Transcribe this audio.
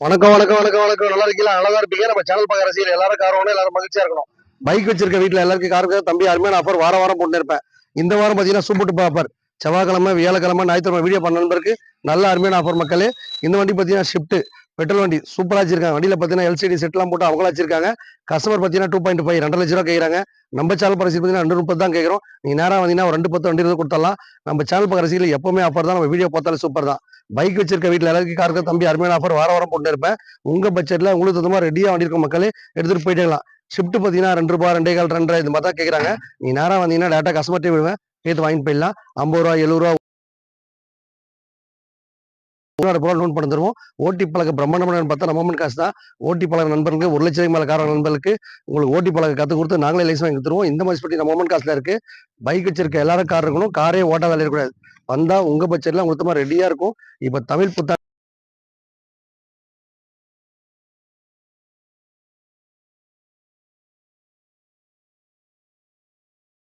வணக்கம் வணக்கம் வணக்கம் வணக்கம். நல்லா இருக்கீங்களா? அழகா இருப்பீங்க. நம்ம சேனல் பார்க்குற ரசிகர்கள் எல்லாரும் கார் வாங்கணும், எல்லாரும் மகிழ்ச்சியா இருக்கணும். பைக் வச்சிருக்க வீட்டுல எல்லாருக்கும் காருக்கு தம்பி அருமையான ஆஃபர் வாரம் வாரம் போட்டு இருப்பேன். இந்த வாரம் பாத்தீங்கன்னா சூப்பர் டூப்பர் ஆஃபர். செவ்வாய்க்கிழமை, வியாழக்கிழமை, ஞாயிற்றுக்கிழமை வீடியோ பண்ண நண்பருக்கு நல்ல அருமையான ஆஃபர் மக்களே. இந்த வண்டி பாத்தீங்கன்னா ஷிஃப்ட் பெட்ரோல் வண்டி சூப்பரா வச்சிருக்காங்க. வண்டியில பாத்தீங்கன்னா எல்சிடி செட்லாம் போட்டு அவங்களா வச்சிருக்காங்க. கஸ்டமர் பாத்தீங்கன்னா 2.5 2 லட்ச ரூபா கேட்கறாங்க. நம்ம சேனல் பரிசு பாத்தீங்கன்னா 230 தான் கேட்கறோம். நீங்க நேரம் வந்தீங்கன்னா ஒரு 210 வண்டி கொடுத்துடலாம். நம்ம சேனல் பார்க்குற ரசிகர்கள் எப்பவுமே ஆஃபர் தான். நம்ம வீடியோ பார்த்தாலும் சூப்பர் தான். பைக் வச்சிருக்க வீட்டுல எல்லாருக்கும் காருக்கு தம்பி அருமையான ஆஃபர் வாரம் வாரம் போட்டு இருப்பேன். உங்க பட்ஜெட்ல உங்களுக்கு தகுந்த மாதிரி ரெடியா வண்டி இருக்கும் மக்களே, எடுத்துட்டு போயிட்டேலாம். ஷிஃப்ட் பாத்தீங்கன்னா ₹2 2 1/4 2 இந்த மாதிரி தான் கேட்கறாங்க. நீ நேரம் வந்தீங்கன்னா டேரக்டா கஸ்டமர்ட்டே விடுவேன், கேட்டு வாங்கிட்டு போயிடலாம். ₹50 ₹70 லோன் பண்ணி தருவோம். ஓட்டி பழக பிரம்மாண்டமான பார்த்தா நம்ம காசு தான். ஓட்டி பழக நண்பர்களுக்கு 1 லட்சம் மேல கார நண்பர்களுக்கு உங்களுக்கு ஓட்டி பழக கத்து கொடுத்து நாங்களே லைசன்ஸ் வாங்கி தருவோம். இந்த மாதிரி நம்ம காசுல இருக்கு. பைக் வச்சிருக்க எல்லாரும் கார் இருக்கணும், காரே ஓட்டாத இருக்கக்கூடாது. வந்தா உங்க பட்ஜெட்ல உங்களுக்கு ரெடியா இருக்கும். இப்ப தமிழ் புத்தாண்டு